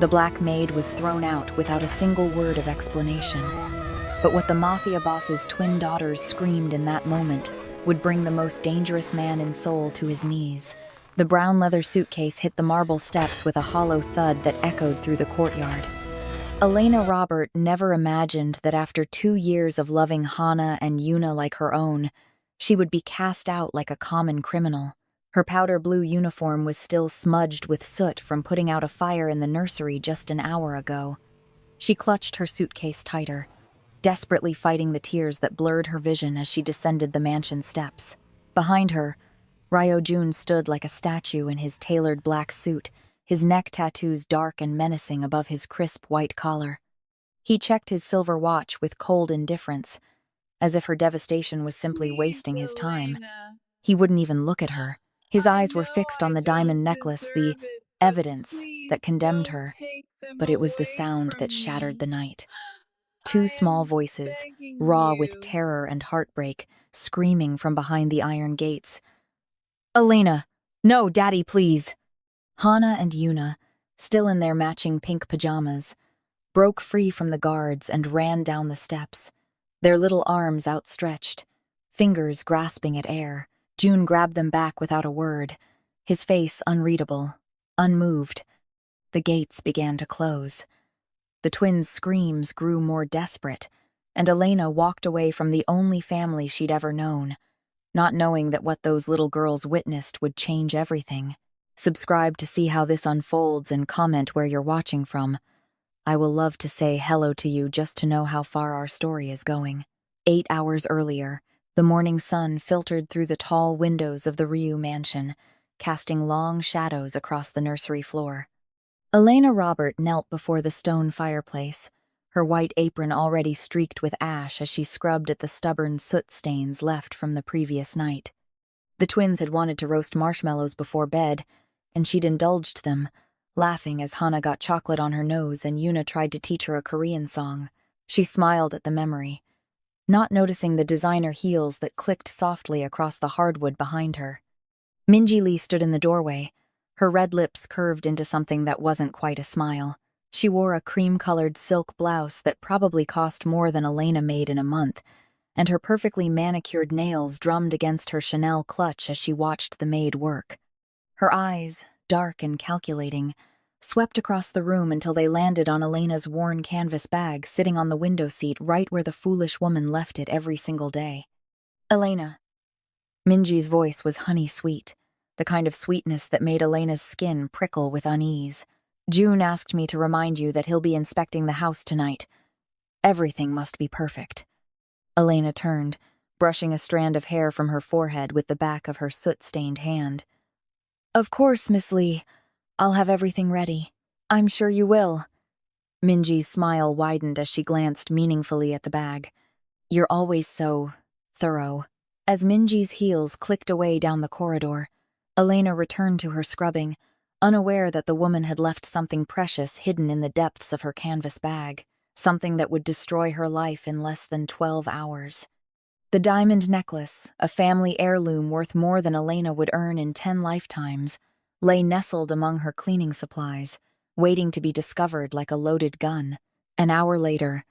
The Black Maid was thrown out without a single word of explanation. But what the Mafia boss's twin daughters screamed in that moment would bring the most dangerous man in Seoul to his knees. The brown leather suitcase hit the marble steps with a hollow thud that echoed through the courtyard. Elena Robert never imagined that after 2 years of loving Hana and Yuna like her own, she would be cast out like a common criminal. Her powder blue uniform was still smudged with soot from putting out a fire in the nursery just an hour ago. She clutched her suitcase tighter, desperately fighting the tears that blurred her vision as she descended the mansion steps. Behind her, Ryo-jun stood like a statue in his tailored black suit, his neck tattoos dark and menacing above his crisp white collar. He checked his silver watch with cold indifference, as if her devastation was simply wasting his time. Elena. He wouldn't even look at her. His I eyes were know fixed on I the don't diamond necklace, the deserve it, but evidence that please condemned don't her, take them but it was the away sound that from shattered me. the night. Two I small am voices, begging raw with you. terror and heartbreak, screaming from behind the iron gates. "Elena! No, Daddy, please!" Hana and Yuna, still in their matching pink pajamas, broke free from the guards and ran down the steps, their little arms outstretched, fingers grasping at air. June grabbed them back without a word, his face unreadable, unmoved. The gates began to close. The twins' screams grew more desperate, and Elena walked away from the only family she'd ever known, not knowing that what those little girls witnessed would change everything. Subscribe to see how this unfolds and comment where you're watching from. I will love to say hello to you just to know how far our story is going. 8 hours earlier, the morning sun filtered through the tall windows of the Ryu mansion, casting long shadows across the nursery floor. Elena Robert knelt before the stone fireplace, her white apron already streaked with ash as she scrubbed at the stubborn soot stains left from the previous night. The twins had wanted to roast marshmallows before bed, and she'd indulged them, laughing as Hana got chocolate on her nose and Yuna tried to teach her a Korean song. She smiled at the memory, not noticing the designer heels that clicked softly across the hardwood behind her. Minji Lee stood in the doorway, her red lips curved into something that wasn't quite a smile. She wore a cream-colored silk blouse that probably cost more than Elena made in a month, and her perfectly manicured nails drummed against her Chanel clutch as she watched the maid work. Her eyes, dark and calculating, swept across the room until they landed on Elena's worn canvas bag sitting on the window seat right where the foolish woman left it every single day. "Elena." Minji's voice was honey-sweet, the kind of sweetness that made Elena's skin prickle with unease. "June asked me to remind you that he'll be inspecting the house tonight. Everything must be perfect." Elena turned, brushing a strand of hair from her forehead with the back of her soot-stained hand. "Of course, Miss Lee. I'll have everything ready." "I'm sure you will." Minji's smile widened as she glanced meaningfully at the bag. "You're always so thorough." As Minji's heels clicked away down the corridor, Elena returned to her scrubbing, unaware that the woman had left something precious hidden in the depths of her canvas bag, something that would destroy her life in less than 12 hours. The diamond necklace, a family heirloom worth more than Elena would earn in 10 lifetimes, lay nestled among her cleaning supplies, waiting to be discovered like a loaded gun. An hour later,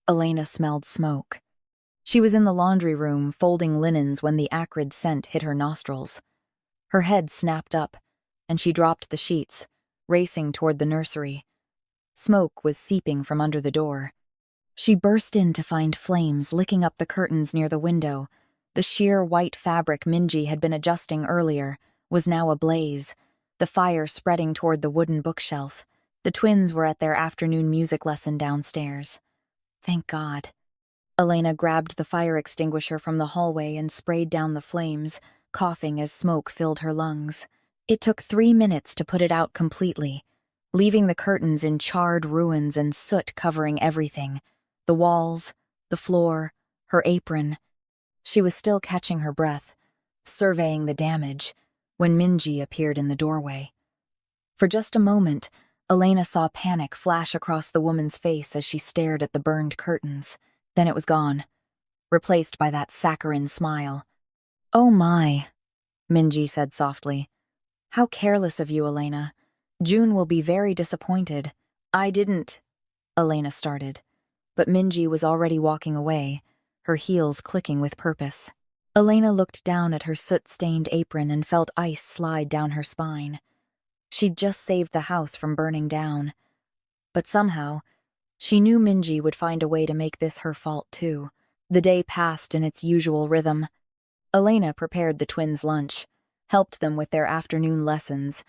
Elena smelled smoke. She was in the laundry room folding linens when the acrid scent hit her nostrils. Her head snapped up, and she dropped the sheets, racing toward the nursery. Smoke was seeping from under the door. She burst in to find flames licking up the curtains near the window. The sheer white fabric Minji had been adjusting earlier was now ablaze, the fire spreading toward the wooden bookshelf. The twins were at their afternoon music lesson downstairs. Thank God. Elena grabbed the fire extinguisher from the hallway and sprayed down the flames, coughing as smoke filled her lungs. It took 3 minutes to put it out completely, leaving the curtains in charred ruins and soot covering everything. The walls, the floor, her apron. She was still catching her breath, surveying the damage, when Minji appeared in the doorway. For just a moment, Elena saw panic flash across the woman's face as she stared at the burned curtains. Then it was gone, replaced by that saccharine smile. "Oh my," Minji said softly. "How careless of you, Elena. June will be very disappointed." I didn't, Elena started, but Minji was already walking away, her heels clicking with purpose. Elena looked down at her soot-stained apron and felt ice slide down her spine. She'd just saved the house from burning down. But somehow, she knew Minji would find a way to make this her fault too. The day passed in its usual rhythm. Elena prepared the twins' lunch, helped them with their afternoon lessons,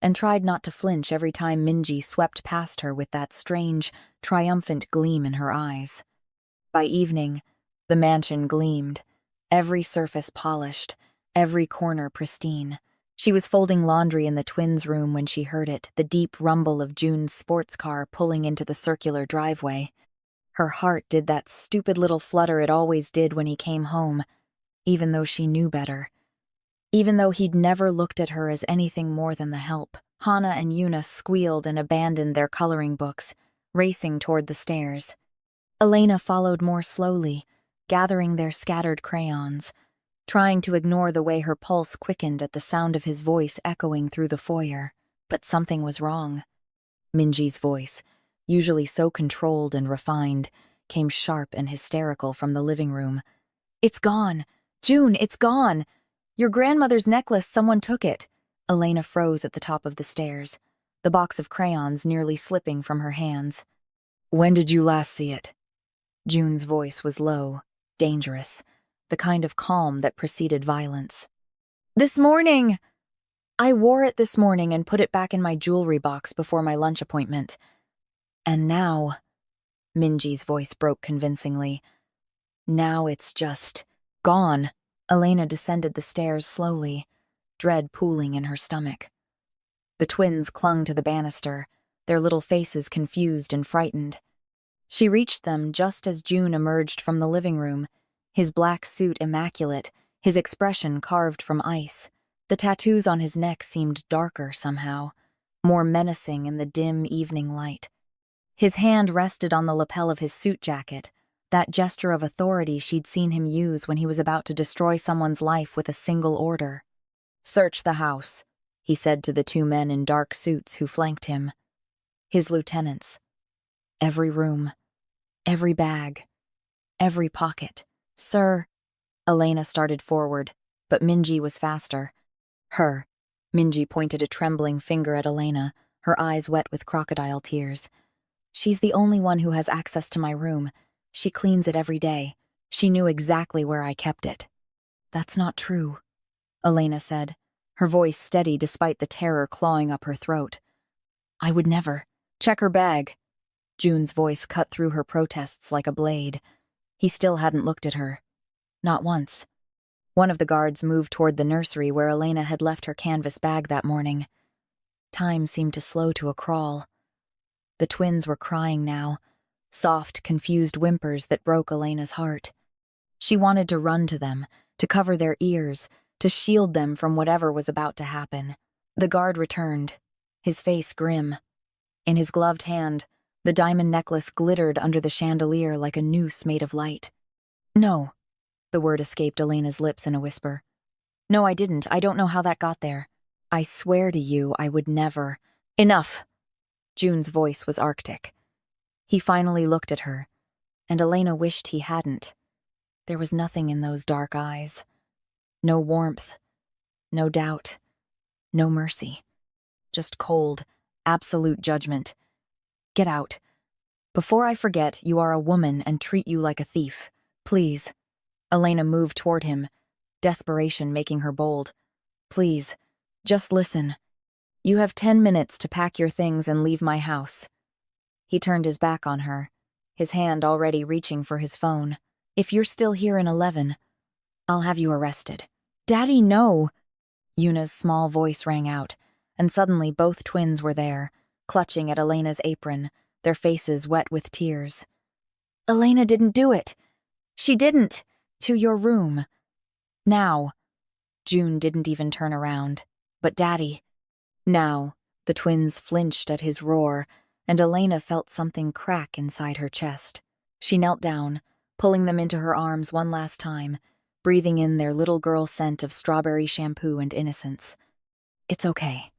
and tried not to flinch every time Minji swept past her with that strange, triumphant gleam in her eyes. By evening, the mansion gleamed, every surface polished, every corner pristine. She was folding laundry in the twins' room when she heard it, the deep rumble of June's sports car pulling into the circular driveway. Her heart did that stupid little flutter it always did when he came home, even though she knew better. Even though he'd never looked at her as anything more than the help. Hana and Yuna squealed and abandoned their coloring books, racing toward the stairs. Elena followed more slowly, gathering their scattered crayons, trying to ignore the way her pulse quickened at the sound of his voice echoing through the foyer. But something was wrong. Minji's voice, usually so controlled and refined, came sharp and hysterical from the living room. "It's gone! June, it's gone! Your grandmother's necklace, someone took it." Elena froze at the top of the stairs, the box of crayons nearly slipping from her hands. "When did you last see it?" June's voice was low, dangerous, the kind of calm that preceded violence. "This morning! I wore it this morning and put it back in my jewelry box before my lunch appointment. And now," Minji's voice broke convincingly, "now it's just gone." Elena descended the stairs slowly, dread pooling in her stomach. The twins clung to the banister, their little faces confused and frightened. She reached them just as June emerged from the living room, his black suit immaculate, his expression carved from ice. The tattoos on his neck seemed darker somehow, more menacing in the dim evening light. His hand rested on the lapel of his suit jacket, that gesture of authority she'd seen him use when he was about to destroy someone's life with a single order. "Search the house," he said to the two men in dark suits who flanked him. His lieutenants. Every room, every bag, every pocket. "Sir," Elena started forward, but Minji was faster. "Her." Minji pointed a trembling finger at Elena, her eyes wet with crocodile tears. "She's the only one who has access to my room. She cleans it every day. She knew exactly where I kept it." "That's not true," Elena said, her voice steady despite the terror clawing up her throat. "I would never." "Check her bag." June's voice cut through her protests like a blade. He still hadn't looked at her. Not once. One of the guards moved toward the nursery where Elena had left her canvas bag that morning. Time seemed to slow to a crawl. The twins were crying now, soft, confused whimpers that broke Elena's heart. She wanted to run to them, to cover their ears, to shield them from whatever was about to happen. The guard returned, his face grim. In his gloved hand, the diamond necklace glittered under the chandelier like a noose made of light. "No," the word escaped Elena's lips in a whisper. "No, I didn't. I don't know how that got there. I swear to you I would never." "Enough." June's voice was arctic. He finally looked at her, and Elena wished he hadn't. There was nothing in those dark eyes. No warmth, no doubt, no mercy. Just cold, absolute judgment. "Get out. Before I forget, you are a woman and treat you like a thief. Please." Elena moved toward him, desperation making her bold. "Please, just listen. You have 10 minutes to pack your things and leave my house." He turned his back on her, his hand already reaching for his phone. "If you're still here in 11, I'll have you arrested." "Daddy, no!" Yuna's small voice rang out, and suddenly both twins were there, clutching at Elena's apron, their faces wet with tears. "Elena didn't do it. She didn't. To your room. Now." June didn't even turn around. "But Daddy." Now, the twins flinched at his roar, and Elena felt something crack inside her chest. She knelt down, pulling them into her arms one last time, breathing in their little girl scent of strawberry shampoo and innocence. "It's okay,"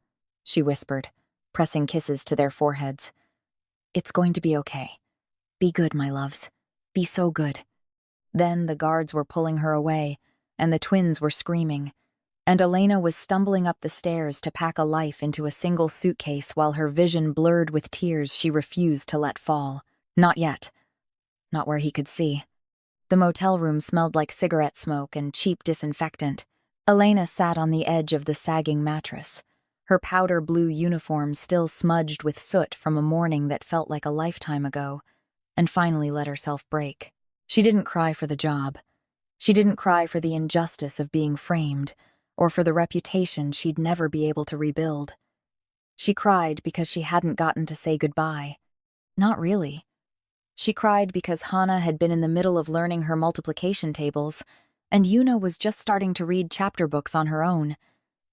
she whispered, pressing kisses to their foreheads. It's going to be okay. Be good, my loves. Be so good. Then the guards were pulling her away, and the twins were screaming, and Elena was stumbling up the stairs to pack a life into a single suitcase while her vision blurred with tears she refused to let fall. Not yet. Not where he could see. The motel room smelled like cigarette smoke and cheap disinfectant. Elena sat on the edge of the sagging mattress, her powder blue uniform still smudged with soot from a morning that felt like a lifetime ago, and finally let herself break. She didn't cry for the job. She didn't cry for the injustice of being framed, or for the reputation she'd never be able to rebuild. She cried because she hadn't gotten to say goodbye. Not really. She cried because Hana had been in the middle of learning her multiplication tables, and Yuna was just starting to read chapter books on her own,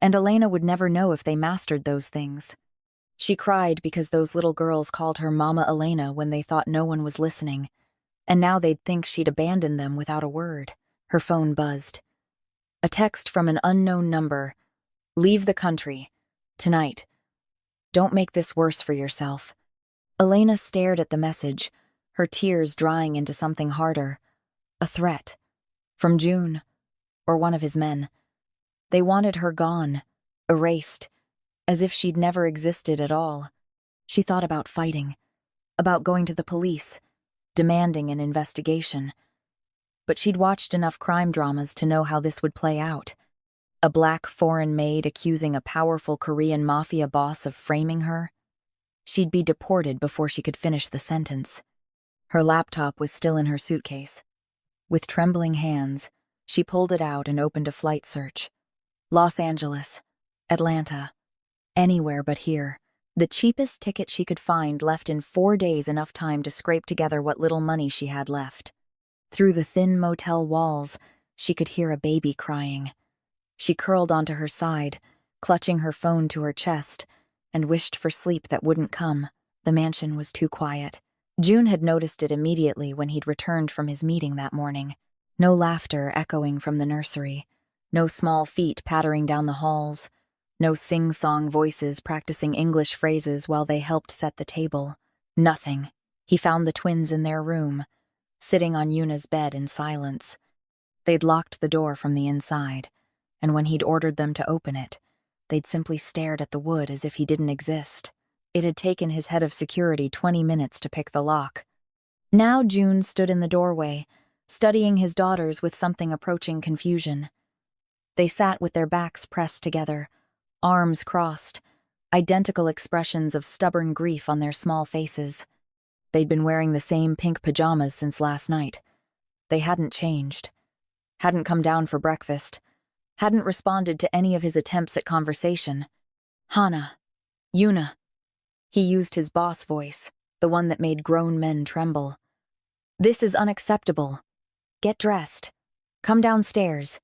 and Elena would never know if they mastered those things. She cried because those little girls called her Mama Elena when they thought no one was listening, and now they'd think she'd abandoned them without a word. Her phone buzzed. A text from an unknown number. Leave the country. Tonight. Don't make this worse for yourself. Elena stared at the message, her tears drying into something harder. A threat. From June. Or one of his men. They wanted her gone. Erased. As if she'd never existed at all. She thought about fighting. About going to the police. Demanding an investigation. But she'd watched enough crime dramas to know how this would play out. A black foreign maid accusing a powerful Korean mafia boss of framing her. She'd be deported before she could finish the sentence. Her laptop was still in her suitcase. With trembling hands, she pulled it out and opened a flight search. Los Angeles, Atlanta, anywhere but here. The cheapest ticket she could find left in 4 days enough time to scrape together what little money she had left. Through the thin motel walls, she could hear a baby crying. She curled onto her side, clutching her phone to her chest, and wished for sleep that wouldn't come. The mansion was too quiet. June had noticed it immediately when he'd returned from his meeting that morning. No laughter echoing from the nursery. No small feet pattering down the halls. No sing-song voices practicing English phrases while they helped set the table. Nothing. He found the twins in their room, sitting on Yuna's bed in silence. They'd locked the door from the inside, and when he'd ordered them to open it, they'd simply stared at the wood as if he didn't exist. It had taken his head of security 20 minutes to pick the lock. Now June stood in the doorway, studying his daughters with something approaching confusion. They sat with their backs pressed together, arms crossed, identical expressions of stubborn grief on their small faces. They'd been wearing the same pink pajamas since last night. They hadn't changed. Hadn't come down for breakfast. Hadn't responded to any of his attempts at conversation. Hana. Yuna. He used his boss voice, the one that made grown men tremble. This is unacceptable. Get dressed. Come downstairs.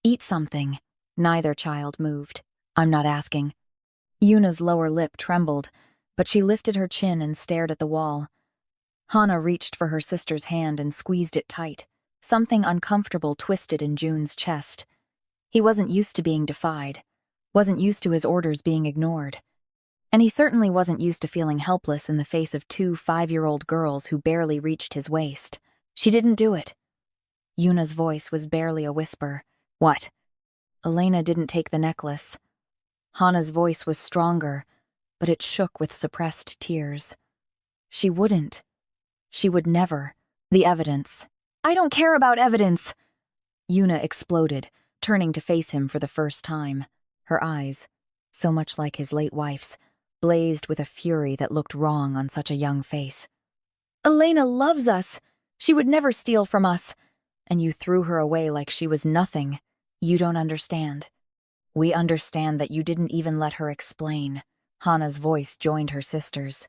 Eat something. Neither child moved. I'm not asking. Yuna's lower lip trembled, but she lifted her chin and stared at the wall. Hana reached for her sister's hand and squeezed it tight. Something uncomfortable twisted in June's chest. He wasn't used to being defied, wasn't used to his orders being ignored. And he certainly wasn't used to feeling helpless in the face of 2 5-year-old girls who barely reached his waist. She didn't do it. Yuna's voice was barely a whisper. What? Elena didn't take the necklace. Hana's voice was stronger, but it shook with suppressed tears. She wouldn't. She would never. The evidence. I don't care about evidence! Yuna exploded, turning to face him for the first time. Her eyes, so much like his late wife's, blazed with a fury that looked wrong on such a young face. Elena loves us. She would never steal from us. And you threw her away like she was nothing. You don't understand. We understand that you didn't even let her explain. Hana's voice joined her sister's.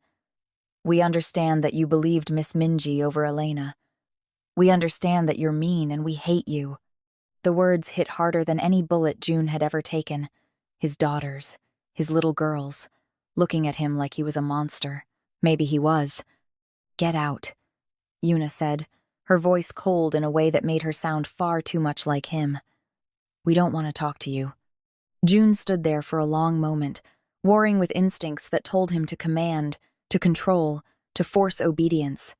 We understand that you believed Miss Minji over Elena. We understand that you're mean and we hate you. The words hit harder than any bullet June had ever taken. His daughters, his little girls, looking at him like he was a monster. Maybe he was. Get out, Yuna said, her voice cold in a way that made her sound far too much like him. We don't want to talk to you. June stood there for a long moment, warring with instincts that told him to command, to control, to force obedience.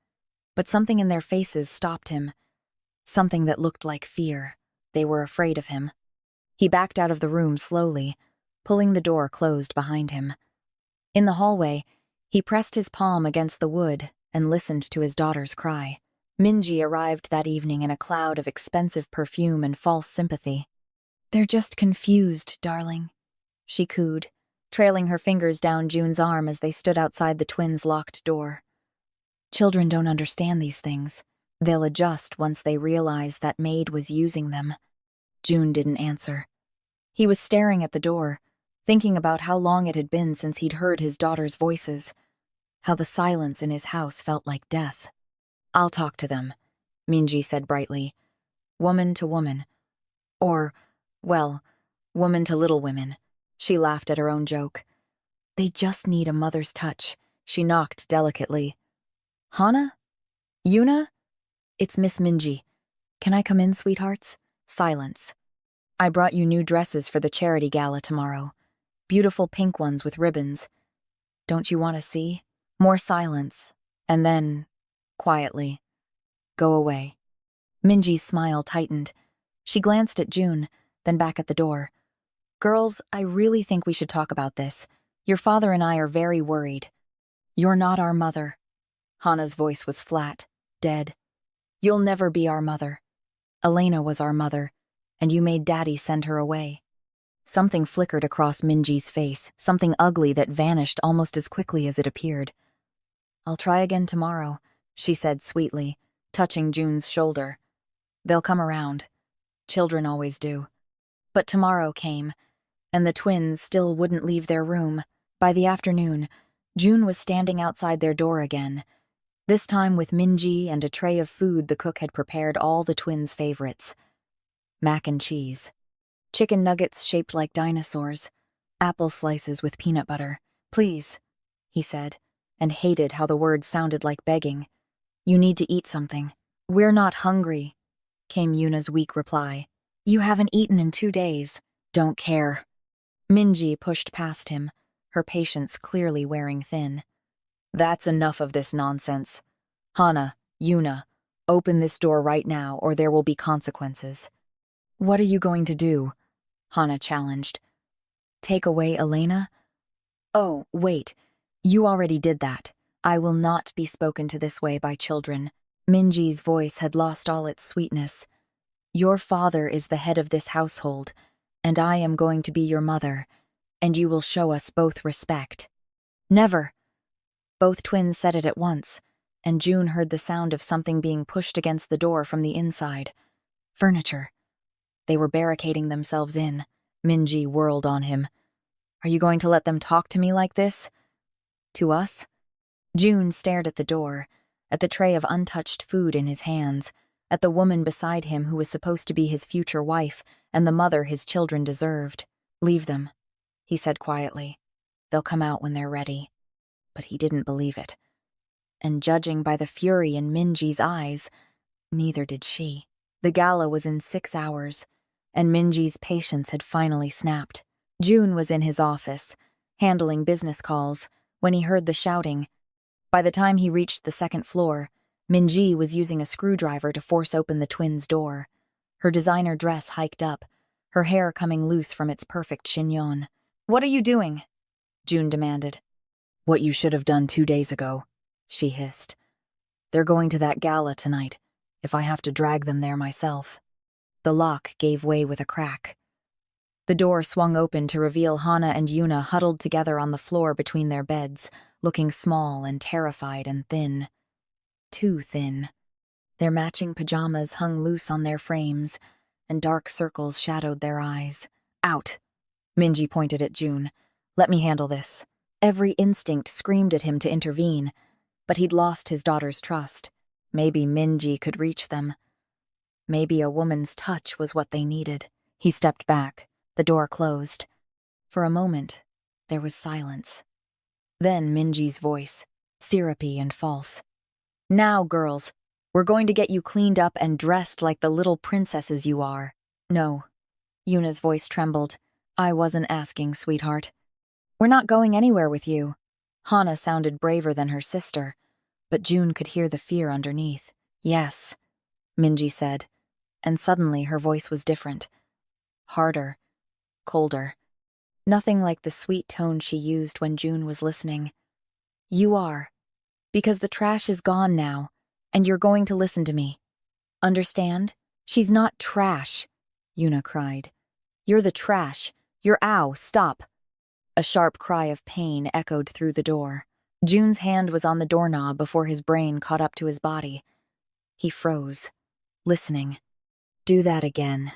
But something in their faces stopped him, something that looked like fear. They were afraid of him. He backed out of the room slowly, pulling the door closed behind him. In the hallway, he pressed his palm against the wood and listened to his daughter's cry. Minji arrived that evening in a cloud of expensive perfume and false sympathy. "They're just confused, darling," she cooed, trailing her fingers down June's arm as they stood outside the twins' locked door. "Children don't understand these things. They'll adjust once they realize that Maid was using them." June didn't answer. He was staring at the door, thinking about how long it had been since he'd heard his daughter's voices, how the silence in his house felt like death. "I'll talk to them," Minji said brightly. "Woman to woman. Or, well, woman to little women." She laughed at her own joke. "They just need a mother's touch." She knocked delicately. "Hana? Yuna? It's Miss Minji. Can I come in, sweethearts?" Silence. "I brought you new dresses for the charity gala tomorrow. Beautiful pink ones with ribbons. Don't you want to see?" More silence, and then, quietly, "Go away." Minji's smile tightened. She glanced at June, then back at the door. "Girls, I really think we should talk about this. Your father and I are very worried." "You're not our mother." Hana's voice was flat, dead. "You'll never be our mother. Elena was our mother, and you made Daddy send her away." Something flickered across Minji's face, something ugly that vanished almost as quickly as it appeared. "I'll try again tomorrow," she said sweetly, touching June's shoulder. "They'll come around. Children always do." But tomorrow came, and the twins still wouldn't leave their room. By the afternoon, June was standing outside their door again, this time with Minji and a tray of food the cook had prepared, all the twins' favorites. Mac and cheese. Chicken nuggets shaped like dinosaurs. Apple slices with peanut butter. "Please," he said, and hated how the words sounded like begging. "You need to eat something." "We're not hungry," came Yuna's weak reply. "You haven't eaten in 2 days." "Don't care." Minji pushed past him, her patience clearly wearing thin. "That's enough of this nonsense. Hana, Yuna, open this door right now or there will be consequences." "What are you going to do?" Hana challenged. "Take away Elena?" "Oh, wait. You already did that. I will not be spoken to this way by children." Minji's voice had lost all its sweetness. "Your father is the head of this household, and I am going to be your mother, and you will show us both respect." "Never." Both twins said it at once, and June heard the sound of something being pushed against the door from the inside. Furniture. They were barricading themselves in. Minji whirled on him. "Are you going to let them talk to me like this?" "To us?" June stared at the door, at the tray of untouched food in his hands, at the woman beside him who was supposed to be his future wife and the mother his children deserved. "Leave them," he said quietly. "They'll come out when they're ready." But he didn't believe it. And judging by the fury in Minji's eyes, neither did she. The gala was in 6 hours, and Minji's patience had finally snapped. June was in his office, handling business calls, when he heard the shouting. By the time he reached the 2nd floor, Minji was using a screwdriver to force open the twins' door. Her designer dress hiked up, her hair coming loose from its perfect chignon. "What are you doing?" June demanded. "What you should have done 2 days ago," she hissed. "They're going to that gala tonight, if I have to drag them there myself." The lock gave way with a crack. The door swung open to reveal Hana and Yuna huddled together on the floor between their beds, looking small and terrified and thin. Too thin. Their matching pajamas hung loose on their frames, and dark circles shadowed their eyes. "Out!" Minji pointed at June. "Let me handle this." Every instinct screamed at him to intervene, but he'd lost his daughter's trust. Maybe Minji could reach them. Maybe a woman's touch was what they needed. He stepped back. The door closed. For a moment, there was silence. Then Minji's voice, syrupy and false. "Now, girls, we're going to get you cleaned up and dressed like the little princesses you are." "No." Yuna's voice trembled. "I wasn't asking, sweetheart." "We're not going anywhere with you." Hana sounded braver than her sister. but June could hear the fear underneath. "Yes," Minji said, and suddenly her voice was different. Harder, colder. Nothing like the sweet tone she used when June was listening. "You are. Because the trash is gone now, and you're going to listen to me. Understand? She's not trash," Yuna cried. "You're the trash. You're ow, stop." A sharp cry of pain echoed through the door. June's hand was on the doorknob before his brain caught up to his body. He froze, listening. "Do that again,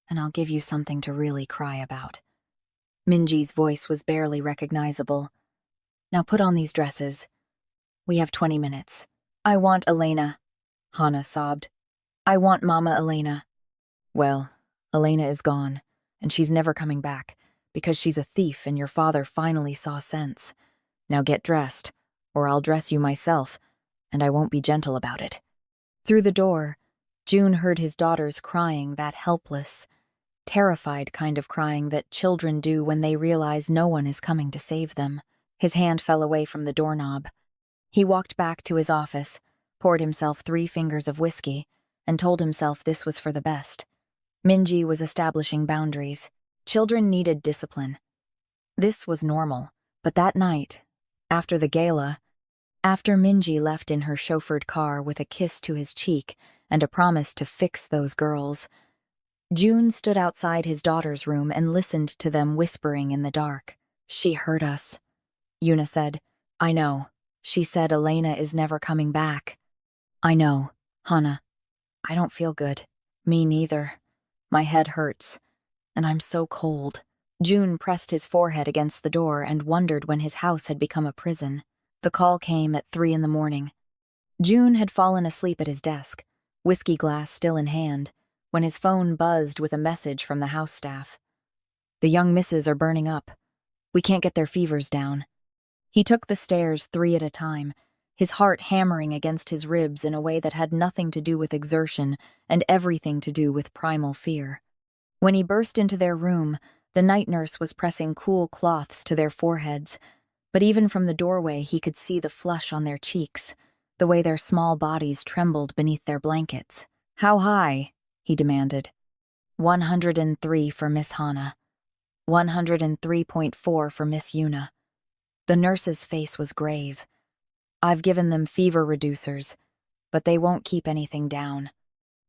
and I'll give you something to really cry about." Minji's voice was barely recognizable. "Now put on these dresses. We have 20 minutes. I want Elena," Hana sobbed. "I want Mama Elena." "Well, Elena is gone, and she's never coming back, because she's a thief and your father finally saw sense. Now get dressed, or I'll dress you myself, and I won't be gentle about it." Through the door, June heard his daughters crying, that helpless, terrified kind of crying that children do when they realize no one is coming to save them. His hand fell away from the doorknob. He walked back to his office, poured himself 3 fingers of whiskey, and told himself this was for the best. Minji was establishing boundaries. Children needed discipline. This was normal, but that night, after the gala, after Minji left in her chauffeured car with a kiss to his cheek and a promise to fix those girls, June stood outside his daughter's room and listened to them whispering in the dark. "She hurt us," Yuna said. "I know. She said Elena is never coming back." "I know, Hana. I don't feel good." "Me neither. My head hurts, and I'm so cold." June pressed his forehead against the door and wondered when his house had become a prison. The call came at 3 in the morning. June had fallen asleep at his desk, whiskey glass still in hand, when his phone buzzed with a message from the house staff. "The young misses are burning up. We can't get their fevers down." He took the stairs 3 at a time, his heart hammering against his ribs in a way that had nothing to do with exertion and everything to do with primal fear. When he burst into their room, the night nurse was pressing cool cloths to their foreheads, but even from the doorway he could see the flush on their cheeks, the way their small bodies trembled beneath their blankets. "How high?" he demanded. 103 for Miss Hana. 103.4 for Miss Yuna. The nurse's face was grave. "I've given them fever reducers, but they won't keep anything down.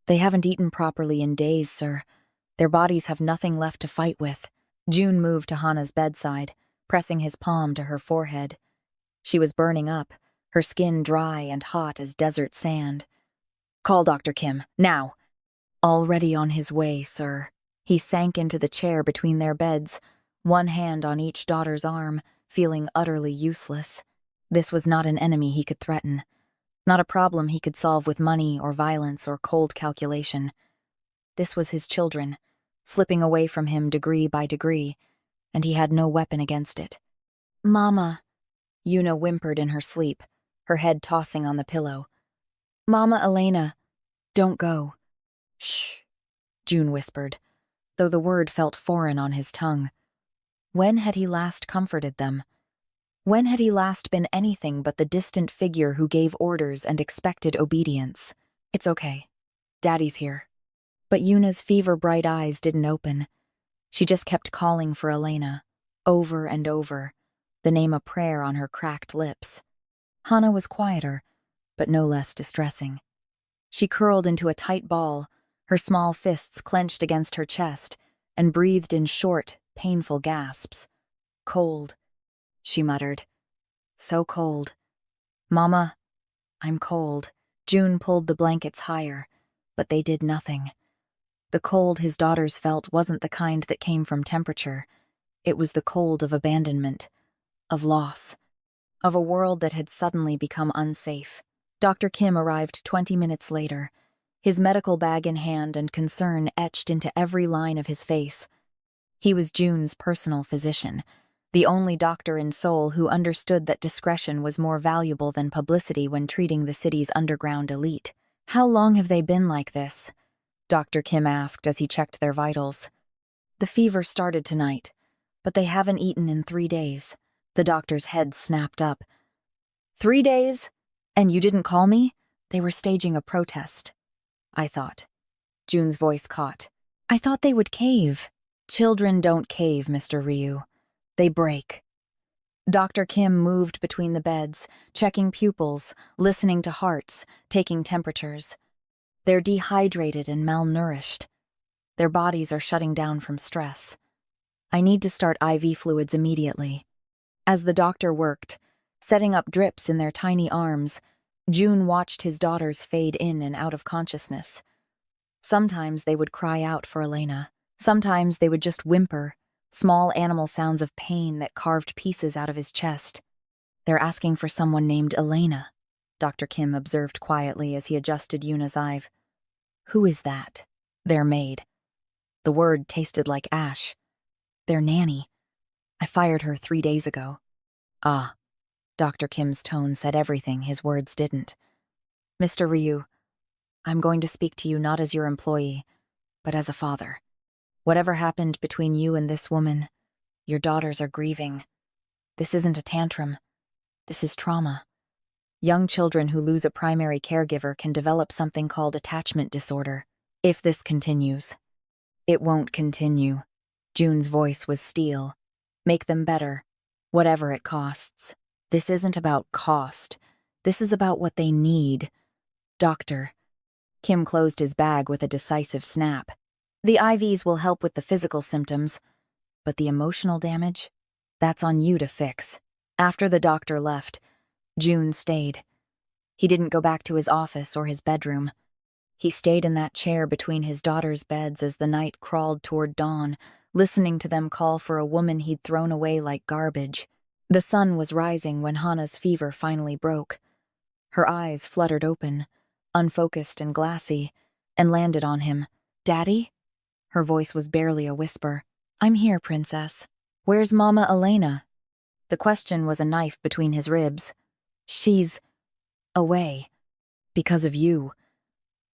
They haven't eaten properly in days, sir. Their bodies have nothing left to fight with." June moved to Hana's bedside, pressing his palm to her forehead. She was burning up, her skin dry and hot as desert sand. "Call Dr. Kim, now." "Already on his way, sir." He sank into the chair between their beds, one hand on each daughter's arm, feeling utterly useless. This was not an enemy he could threaten, not a problem he could solve with money or violence or cold calculation. This was his children, slipping away from him degree by degree, and he had no weapon against it. "Mama," Yuna whimpered in her sleep, her head tossing on the pillow. "Mama Elena, don't go." "Shh," June whispered, though the word felt foreign on his tongue. When had he last comforted them? When had he last been anything but the distant figure who gave orders and expected obedience? "It's okay. Daddy's here." But Yuna's fever-bright eyes didn't open. She just kept calling for Elena, over and over, the name a prayer on her cracked lips. Hana was quieter, but no less distressing. She curled into a tight ball, her small fists clenched against her chest, and breathed in short, painful gasps. "Cold," she muttered. "So cold. Mama, I'm cold." June pulled the blankets higher, but they did nothing. The cold his daughters felt wasn't the kind that came from temperature. It was the cold of abandonment, of loss, of a world that had suddenly become unsafe. Dr. Kim arrived 20 minutes later, his medical bag in hand and concern etched into every line of his face. He was June's personal physician, the only doctor in Seoul who understood that discretion was more valuable than publicity when treating the city's underground elite. "How long have they been like this?" Dr. Kim asked as he checked their vitals. "The fever started tonight, but they haven't eaten in 3 days. The doctor's head snapped up. 3 days? And you didn't call me? They were staging a protest, I thought. June's voice caught. I thought they would cave. Children don't cave, Mr. Ryu. They break. Dr. Kim moved between the beds, checking pupils, listening to hearts, taking temperatures. They're dehydrated and malnourished. Their bodies are shutting down from stress. I need to start IV fluids immediately. As the doctor worked, setting up drips in their tiny arms, June watched his daughters fade in and out of consciousness. Sometimes they would cry out for Elena. Sometimes they would just whimper, small animal sounds of pain that carved pieces out of his chest. They're asking for someone named Elena, Dr. Kim observed quietly as he adjusted Yuna's IV. Who is that? Their maid. The word tasted like ash. Their nanny. I fired her 3 days ago. Ah. Dr. Kim's tone said everything his words didn't. Mr. Ryu, I'm going to speak to you not as your employee, but as a father. Whatever happened between you and this woman, your daughters are grieving. This isn't a tantrum. This is trauma. Young children who lose a primary caregiver can develop something called attachment disorder, if this continues. It won't continue. June's voice was steel. Make them better, whatever it costs. This isn't about cost. This is about what they need. Doctor. Kim closed his bag with a decisive snap. The IVs will help with the physical symptoms, but the emotional damage? That's on you to fix. After the doctor left, June stayed. He didn't go back to his office or his bedroom. He stayed in that chair between his daughters' beds as the night crawled toward dawn, listening to them call for a woman he'd thrown away like garbage. The sun was rising when Hana's fever finally broke. Her eyes fluttered open, unfocused and glassy, and landed on him. Daddy? Her voice was barely a whisper. I'm here, princess. Where's Mama Elena? The question was a knife between his ribs. She's away. Because of you.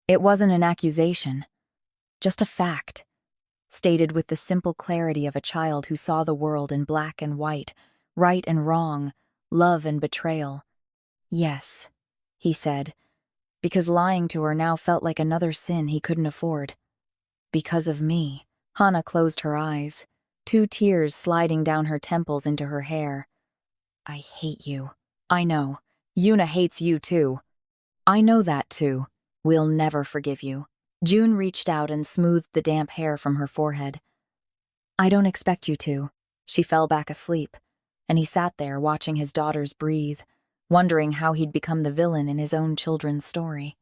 It wasn't an accusation. Just a fact. Stated with the simple clarity of a child who saw the world in black and white, right and wrong, love and betrayal. Yes, he said, because lying to her now felt like another sin he couldn't afford. Because of me. Hana closed her eyes, 2 tears sliding down her temples into her hair. I hate you. I know. Yuna hates you too. I know that too. We'll never forgive you. June reached out and smoothed the damp hair from her forehead. I don't expect you to. She fell back asleep, and he sat there watching his daughters breathe, wondering how he'd become the villain in his own children's story.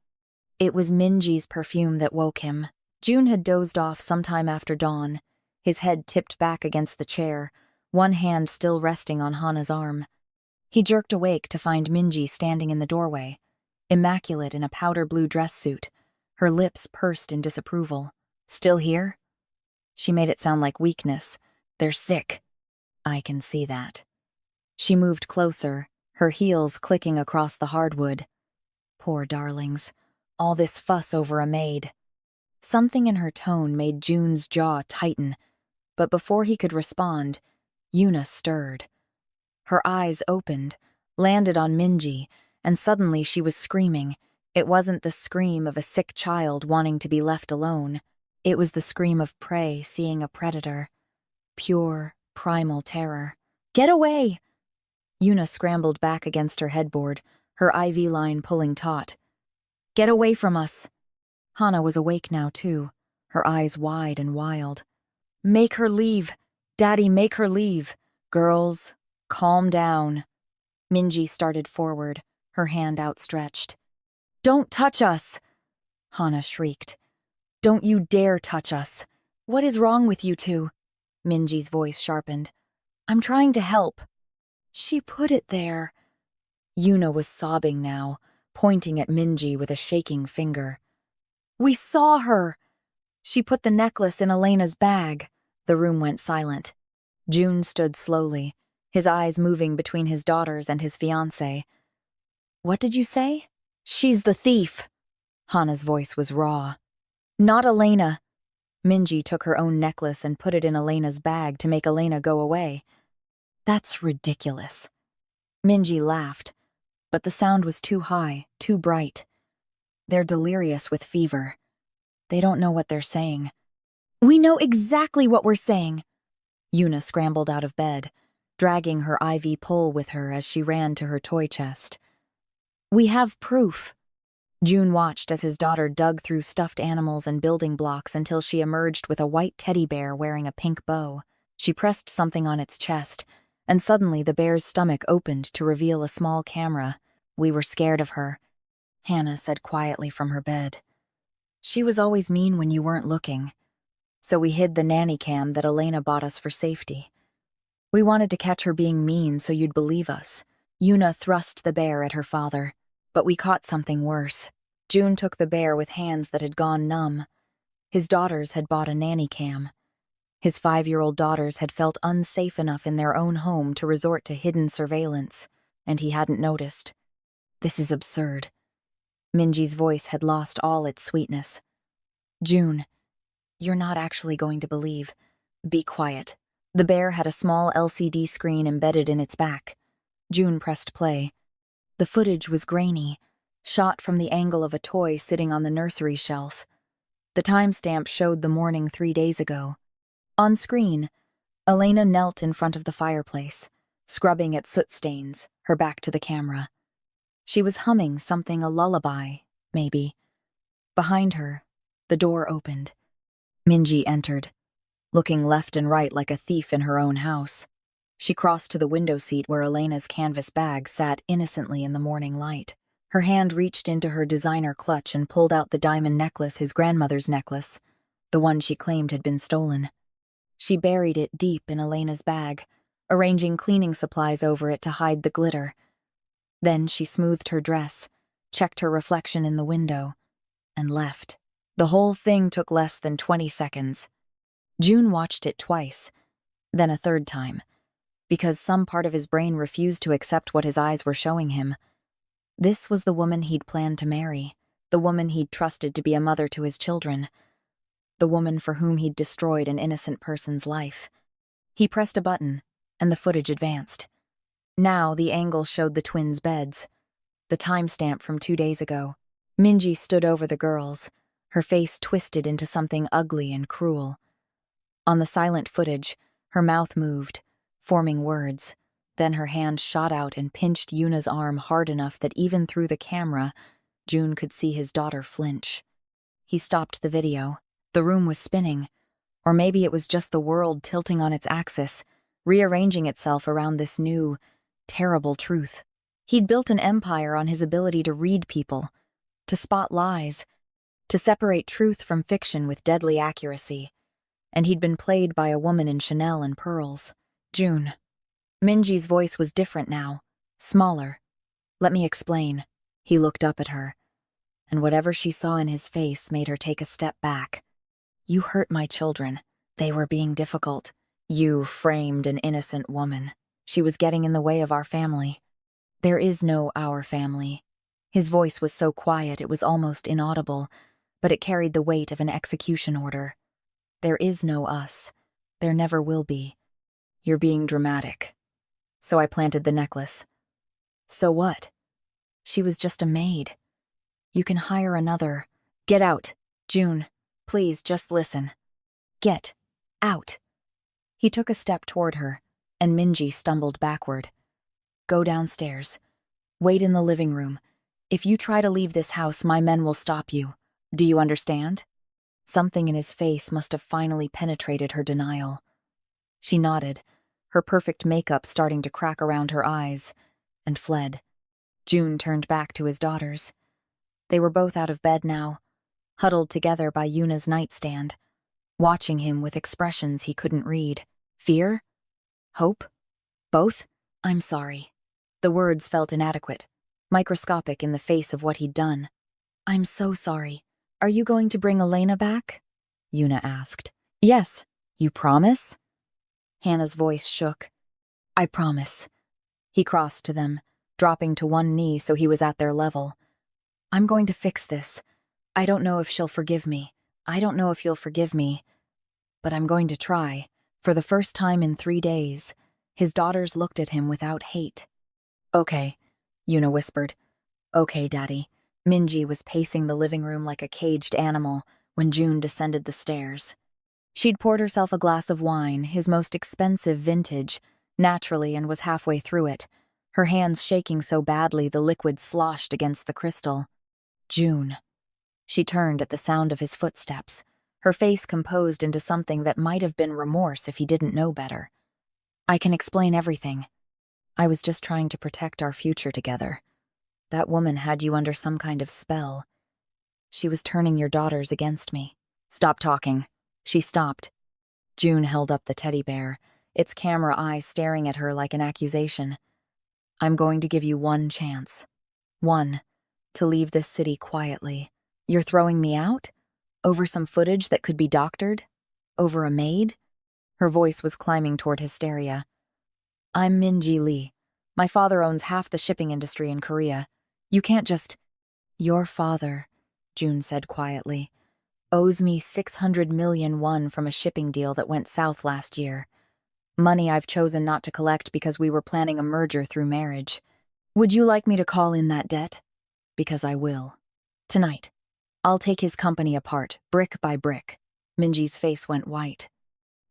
It was Minji's perfume that woke him. June had dozed off sometime after dawn, his head tipped back against the chair, one hand still resting on Hana's arm. He jerked awake to find Minji standing in the doorway, immaculate in a powder blue dress suit, her lips pursed in disapproval. Still here? She made it sound like weakness. They're sick. I can see that. She moved closer, her heels clicking across the hardwood. Poor darlings. All this fuss over a maid. Something in her tone made June's jaw tighten, but before he could respond, Yuna stirred. Her eyes opened, landed on Minji, and suddenly she was screaming. It wasn't the scream of a sick child wanting to be left alone. It was the scream of prey seeing a predator. Pure, primal terror. Get away! Yuna scrambled back against her headboard, her IV line pulling taut. Get away from us! Hana was awake now, too, her eyes wide and wild. Make her leave! Daddy, make her leave! Girls, calm down. Minji started forward, her hand outstretched. Don't touch us! Hana shrieked. Don't you dare touch us! What is wrong with you two? Minji's voice sharpened. I'm trying to help. She put it there. Yuna was sobbing now, pointing at Minji with a shaking finger. We saw her! She put the necklace in Elena's bag. The room went silent. June stood slowly, his eyes moving between his daughters and his fiancé. What did you say? She's the thief! Hana's voice was raw. Not Elena. Minji took her own necklace and put it in Elena's bag to make Elena go away. That's ridiculous. Minji laughed. But the sound was too high, too bright. They're delirious with fever. They don't know what they're saying. We know exactly what we're saying. Yuna scrambled out of bed, dragging her IV pole with her as she ran to her toy chest. We have proof. June watched as his daughter dug through stuffed animals and building blocks until she emerged with a white teddy bear wearing a pink bow. She pressed something on its chest, and suddenly the bear's stomach opened to reveal a small camera. We were scared of her, Hannah said quietly from her bed. She was always mean when you weren't looking, so we hid the nanny cam that Elena bought us for safety. We wanted to catch her being mean so you'd believe us. Yuna thrust the bear at her father, but we caught something worse. June took the bear with hands that had gone numb. His daughters had bought a nanny cam. His 5-year-old daughters had felt unsafe enough in their own home to resort to hidden surveillance, and he hadn't noticed. This is absurd. Minji's voice had lost all its sweetness. June, you're not actually going to believe. Be quiet. The bear had a small LCD screen embedded in its back. June pressed play. The footage was grainy, shot from the angle of a toy sitting on the nursery shelf. The timestamp showed the morning 3 days ago. On screen, Elena knelt in front of the fireplace, scrubbing at soot stains, her back to the camera. She was humming something, a lullaby, maybe. Behind her, the door opened. Minji entered, looking left and right like a thief in her own house. She crossed to the window seat where Elena's canvas bag sat innocently in the morning light. Her hand reached into her designer clutch and pulled out the diamond necklace, his grandmother's necklace, the one she claimed had been stolen. She buried it deep in Elena's bag, arranging cleaning supplies over it to hide the glitter. Then she smoothed her dress, checked her reflection in the window, and left. The whole thing took less than 20 seconds. June watched it twice, then a third time, because some part of his brain refused to accept what his eyes were showing him. This was the woman he'd planned to marry, the woman he'd trusted to be a mother to his children, the woman for whom he'd destroyed an innocent person's life. He pressed a button, and the footage advanced. Now the angle showed the twins' beds, the timestamp from 2 days ago. Minji stood over the girls, her face twisted into something ugly and cruel. On the silent footage, her mouth moved, forming words. Then her hand shot out and pinched Yuna's arm hard enough that even through the camera, June could see his daughter flinch. He stopped the video. The room was spinning, or maybe it was just the world tilting on its axis, rearranging itself around this new, terrible truth. He'd built an empire on his ability to read people, to spot lies, to separate truth from fiction with deadly accuracy. And he'd been played by a woman in Chanel and pearls. June. Minji's voice was different now, smaller. Let me explain. He looked up at her, and whatever she saw in his face made her take a step back. You hurt my children. They were being difficult. You framed an innocent woman. She was getting in the way of our family. There is no our family. His voice was so quiet it was almost inaudible, but it carried the weight of an execution order. There is no us. There never will be. You're being dramatic. So I planted the necklace. So what? She was just a maid. You can hire another. Get out. June, please just listen. Get out. He took a step toward her, and Minji stumbled backward. Go downstairs. Wait in the living room. If you try to leave this house, my men will stop you. Do you understand? Something in his face must have finally penetrated her denial. She nodded, her perfect makeup starting to crack around her eyes, and fled. June turned back to his daughters. They were both out of bed now, huddled together by Yuna's nightstand, watching him with expressions he couldn't read. Fear? Hope? Both? I'm sorry. The words felt inadequate, microscopic in the face of what he'd done. I'm so sorry. Are you going to bring Elena back? Yuna asked. Yes. You promise? Hannah's voice shook. I promise. He crossed to them, dropping to one knee so he was at their level. I'm going to fix this. I don't know if she'll forgive me. I don't know if you'll forgive me. But I'm going to try. For the first time in 3 days, his daughters looked at him without hate. Okay, Yuna whispered. Okay, Daddy. Minji was pacing the living room like a caged animal when June descended the stairs. She'd poured herself a glass of wine, his most expensive vintage, naturally, and was halfway through it, her hands shaking so badly the liquid sloshed against the crystal. June. She turned at the sound of his footsteps, her face composed into something that might have been remorse if he didn't know better. I can explain everything. I was just trying to protect our future together. That woman had you under some kind of spell. She was turning your daughters against me. Stop talking. She stopped. June held up the teddy bear, its camera eyes staring at her like an accusation. I'm going to give you one chance. One, to leave this city quietly. You're throwing me out? Over some footage that could be doctored? Over a maid? Her voice was climbing toward hysteria. I'm Minji Lee. My father owns half the shipping industry in Korea. You can't just— Your father, June said quietly, owes me 600 million won from a shipping deal that went south last year. Money I've chosen not to collect because we were planning a merger through marriage. Would you like me to call in that debt? Because I will. Tonight. I'll take his company apart, brick by brick. Minji's face went white.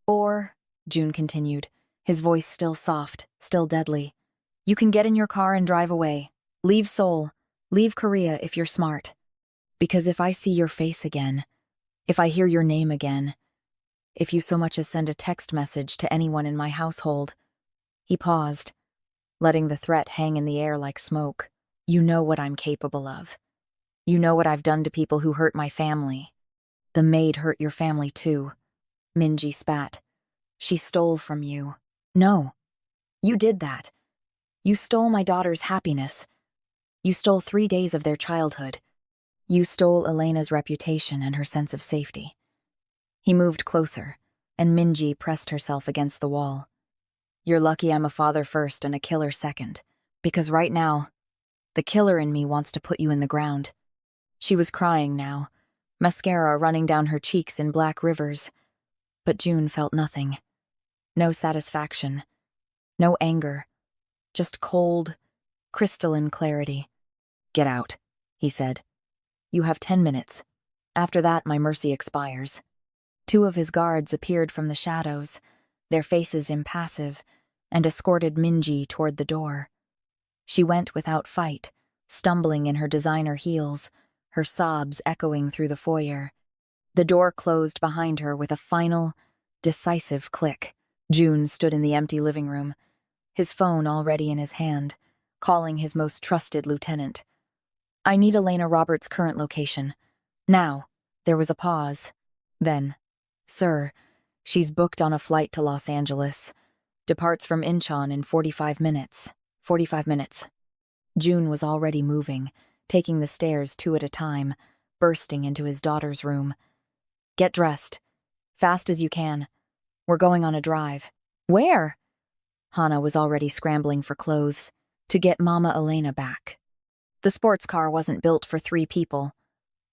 Or, June continued, his voice still soft, still deadly, you can get in your car and drive away. Leave Seoul. Leave Korea if you're smart. Because if I see your face again, if I hear your name again, if you so much as send a text message to anyone in my household— He paused, letting the threat hang in the air like smoke. You know what I'm capable of. You know what I've done to people who hurt my family. The maid hurt your family too. Minji spat. She stole from you. No. You did that. You stole my daughter's happiness. You stole 3 days of their childhood. You stole Elena's reputation and her sense of safety. He moved closer, and Minji pressed herself against the wall. You're lucky I'm a father first and a killer second, because right now, the killer in me wants to put you in the ground. She was crying now, mascara running down her cheeks in black rivers. But June felt nothing. No satisfaction. No anger. Just cold, crystalline clarity. Get out, he said. You have 10 minutes. After that, my mercy expires. 2 of his guards appeared from the shadows, their faces impassive, and escorted Minji toward the door. She went without fight, stumbling in her designer heels, her sobs echoing through the foyer. The door closed behind her with a final, decisive click. June stood in the empty living room, his phone already in his hand, calling his most trusted lieutenant. I need Elena Roberts' current location. Now. There was a pause. Then, Sir, she's booked on a flight to Los Angeles. Departs from Incheon in 45 minutes. 45 minutes. June was already moving, taking the stairs 2 at a time, bursting into his daughter's room. Get dressed. Fast as you can. We're going on a drive. Where? Hana was already scrambling for clothes. To get Mama Elena back. The sports car wasn't built for 3 people,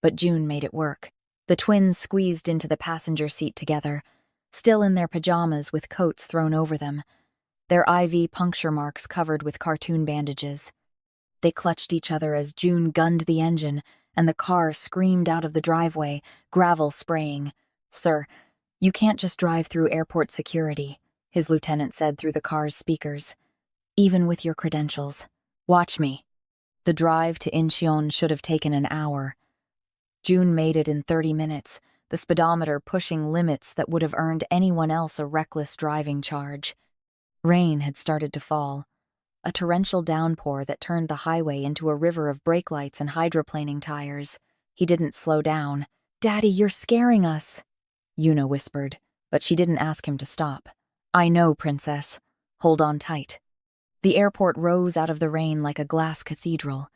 but June made it work. The twins squeezed into the passenger seat together, still in their pajamas with coats thrown over them, their IV puncture marks covered with cartoon bandages. They clutched each other as June gunned the engine, and the car screamed out of the driveway, gravel spraying. Sir, you can't just drive through airport security, his lieutenant said through the car's speakers. Even with your credentials. Watch me. The drive to Incheon should have taken an hour. June made it in 30 minutes, the speedometer pushing limits that would have earned anyone else a reckless driving charge. Rain had started to fall, a torrential downpour that turned the highway into a river of brake lights and hydroplaning tires. He didn't slow down. Daddy, you're scaring us, Yuna whispered, but she didn't ask him to stop. I know, Princess. Hold on tight. The airport rose out of the rain like a glass cathedral,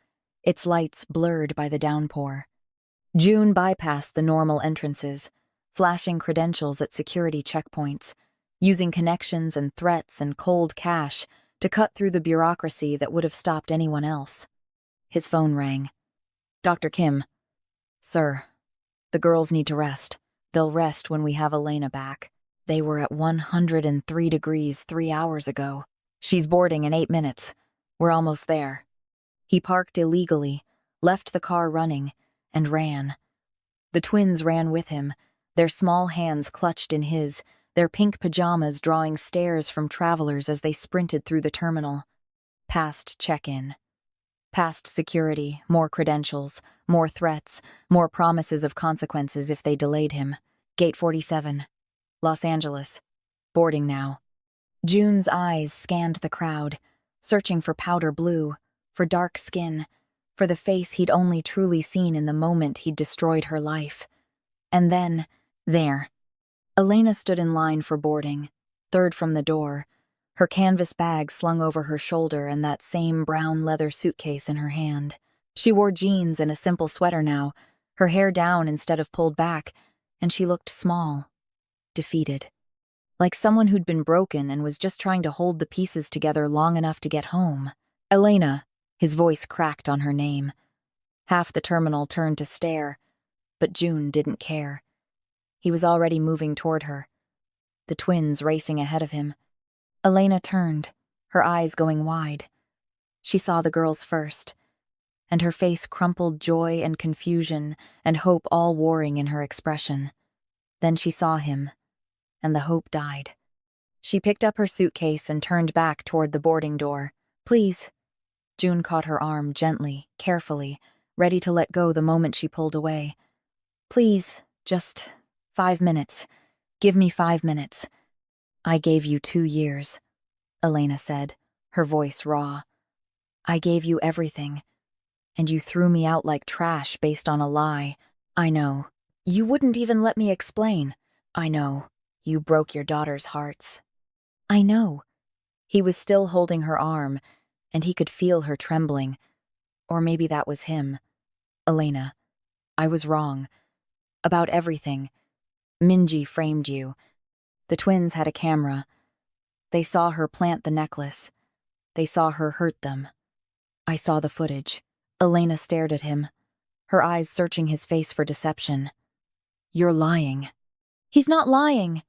its lights blurred by the downpour. June bypassed the normal entrances, flashing credentials at security checkpoints, using connections and threats and cold cash to cut through the bureaucracy that would have stopped anyone else. His phone rang. Dr. Kim. Sir, the girls need to rest. They'll rest when we have Elena back. They were at 103 degrees 3 hours ago. She's boarding in 8 minutes. We're almost there. He parked illegally, left the car running, and ran. The twins ran with him, their small hands clutched in his, their pink pajamas drawing stares from travelers as they sprinted through the terminal. Past check-in. Past security, more credentials, more threats, more promises of consequences if they delayed him. Gate 47. Los Angeles. Boarding now. June's eyes scanned the crowd, searching for powder blue, for dark skin, for the face he'd only truly seen in the moment he'd destroyed her life. And then, there. Elena stood in line for boarding, third from the door, her canvas bag slung over her shoulder and that same brown leather suitcase in her hand. She wore jeans and a simple sweater now, her hair down instead of pulled back, and she looked small, defeated. Like someone who'd been broken and was just trying to hold the pieces together long enough to get home. Elena, his voice cracked on her name. Half the terminal turned to stare, but June didn't care. He was already moving toward her, the twins racing ahead of him. Elena turned, her eyes going wide. She saw the girls first, and her face crumpled joy and confusion and hope all warring in her expression. Then she saw him, and the hope died. She picked up her suitcase and turned back toward the boarding door. Please. June caught her arm gently, carefully, ready to let go the moment she pulled away. Please, just 5 minutes. Give me 5 minutes. I gave you 2 years, Elena said, her voice raw. I gave you everything, and you threw me out like trash based on a lie. I know. You wouldn't even let me explain. I know. You broke your daughter's hearts. I know. He was still holding her arm, and he could feel her trembling. Or maybe that was him. Elena, I was wrong. About everything. Minji framed you. The twins had a camera. They saw her plant the necklace. They saw her hurt them. I saw the footage. Elena stared at him, her eyes searching his face for deception. You're lying. He's not lying.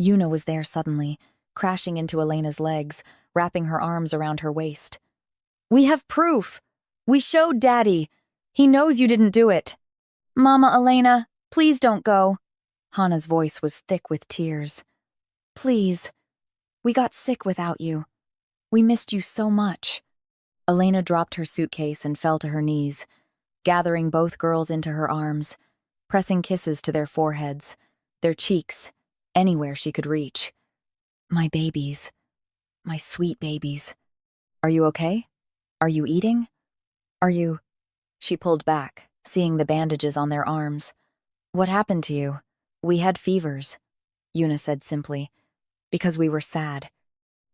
Yuna was there suddenly, crashing into Elena's legs, wrapping her arms around her waist. We have proof. We showed Daddy. He knows you didn't do it. Mama Elena, please don't go. Hana's voice was thick with tears. Please. We got sick without you. We missed you so much. Elena dropped her suitcase and fell to her knees, gathering both girls into her arms, pressing kisses to their foreheads, their cheeks, anywhere she could reach. My babies. My sweet babies. Are you okay? Are you eating? Are you… She pulled back, seeing the bandages on their arms. What happened to you? We had fevers, Yuna said simply. Because we were sad.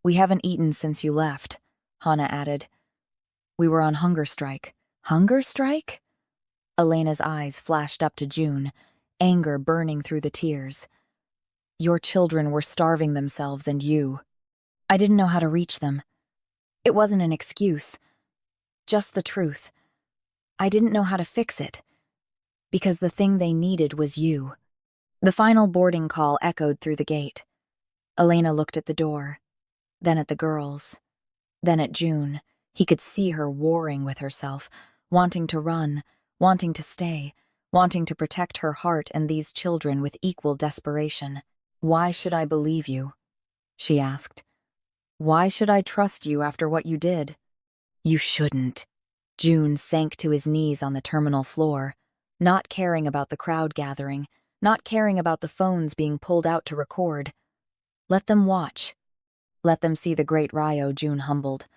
We haven't eaten since you left, Hana added. We were on hunger strike. Hunger strike? Elena's eyes flashed up to June, anger burning through the tears. Your children were starving themselves and you. I didn't know how to reach them. It wasn't an excuse. Just the truth. I didn't know how to fix it. Because the thing they needed was you. The final boarding call echoed through the gate. Elena looked at the door, then at the girls, then at June. He could see her warring with herself, wanting to run, wanting to stay, wanting to protect her heart and these children with equal desperation. Why should I believe you? She asked. Why should I trust you after what you did? You shouldn't. June sank to his knees on the terminal floor, not caring about the crowd gathering, not caring about the phones being pulled out to record. Let them watch. Let them see the great Ryo, June humbled.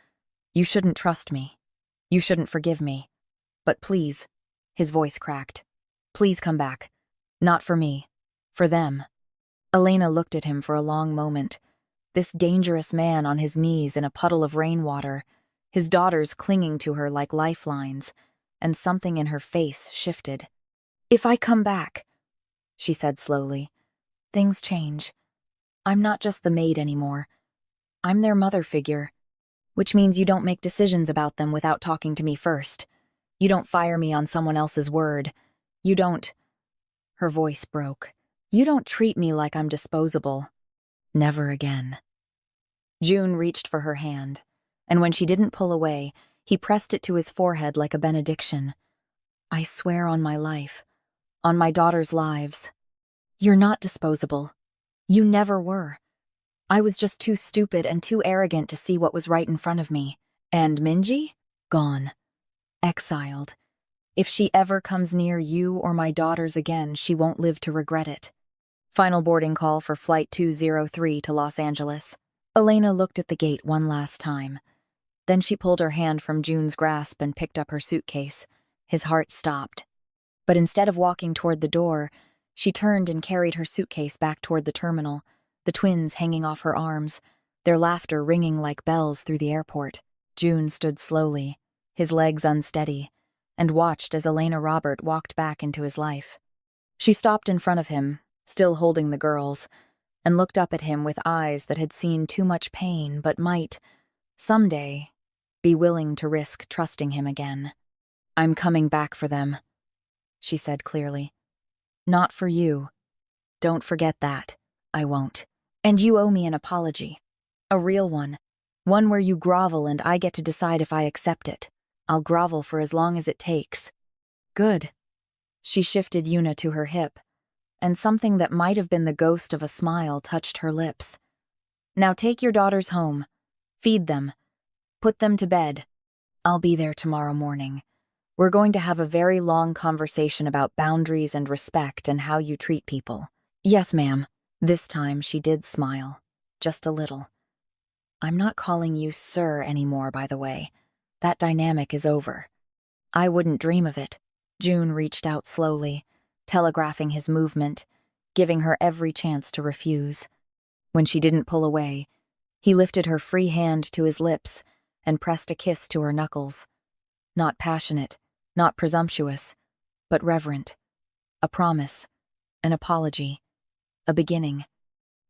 You shouldn't trust me. You shouldn't forgive me. But please, his voice cracked. Please come back. Not for me. For them. Elena looked at him for a long moment. This dangerous man on his knees in a puddle of rainwater, his daughters clinging to her like lifelines, and something in her face shifted. If I come back, she said slowly, things change. I'm not just the maid anymore. I'm their mother figure, which means you don't make decisions about them without talking to me first. You don't fire me on someone else's word. You don't… Her voice broke. You don't treat me like I'm disposable. Never again. June reached for her hand, and when she didn't pull away, He pressed it to his forehead like a benediction. I swear on my life, on my daughter's lives. You're not disposable. You never were. I was just too stupid and too arrogant to see what was right in front of me. And Minji? Gone. Exiled. If she ever comes near you or my daughters again, she won't live to regret it. Final boarding call for Flight 203 to Los Angeles. Elena looked at the gate one last time. Then she pulled her hand from June's grasp and picked up her suitcase. His heart stopped. But instead of walking toward the door, she turned and carried her suitcase back toward the terminal, the twins hanging off her arms, their laughter ringing like bells through the airport. June stood slowly, his legs unsteady, and watched as Elena Robert walked back into his life. She stopped in front of him, still holding the girls, and looked up at him with eyes that had seen too much pain but might, someday, be willing to risk trusting him again. I'm coming back for them, she said clearly. Not for you. Don't forget that. I won't. And you owe me an apology. A real one. One where you grovel and I get to decide if I accept it. I'll grovel for as long as it takes. Good. She shifted Yuna to her hip, and something that might have been the ghost of a smile touched her lips. Now take your daughters home. Feed them. Put them to bed. I'll be there tomorrow morning. We're going to have a very long conversation about boundaries and respect and how you treat people. Yes, ma'am. This time she did smile. Just a little. I'm not calling you sir anymore, by the way. That dynamic is over. I wouldn't dream of it. June reached out slowly, telegraphing his movement, giving her every chance to refuse. When she didn't pull away, he lifted her free hand to his lips and pressed a kiss to her knuckles. Not passionate, not presumptuous, but reverent. A promise, an apology, a beginning.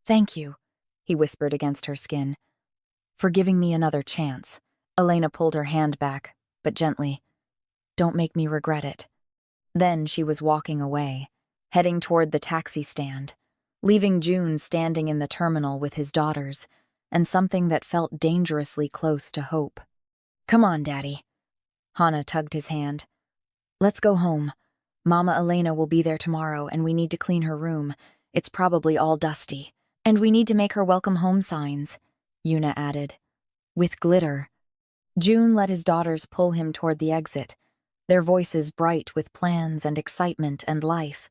Thank you, he whispered against her skin, for giving me another chance. Elena pulled her hand back, but gently. Don't make me regret it. Then she was walking away, heading toward the taxi stand, leaving June standing in the terminal with his daughters, and something that felt dangerously close to hope. Come on, Daddy. Hana tugged his hand. Let's go home. Mama Elena will be there tomorrow, and we need to clean her room. It's probably all dusty. And we need to make her welcome home signs, Yuna added. With glitter. June let his daughters pull him toward the exit, their voices bright with plans and excitement and life.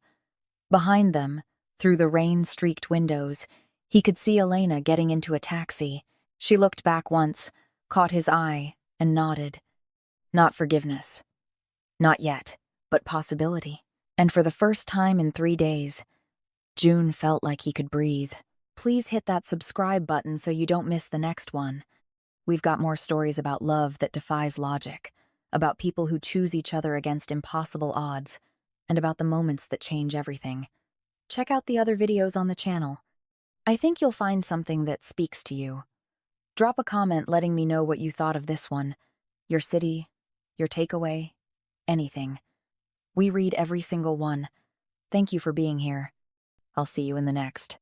Behind them, through the rain-streaked windows, he could see Elena getting into a taxi. She looked back once, caught his eye, and nodded. Not forgiveness. Not yet, but possibility. And for the first time in 3 days, June felt like he could breathe. Please hit that subscribe button so you don't miss the next one. We've got more stories about love that defies logic, about people who choose each other against impossible odds, and about the moments that change everything. Check out the other videos on the channel. I think you'll find something that speaks to you. Drop a comment letting me know what you thought of this one, your city, your takeaway, anything. We read every single one. Thank you for being here. I'll see you in the next.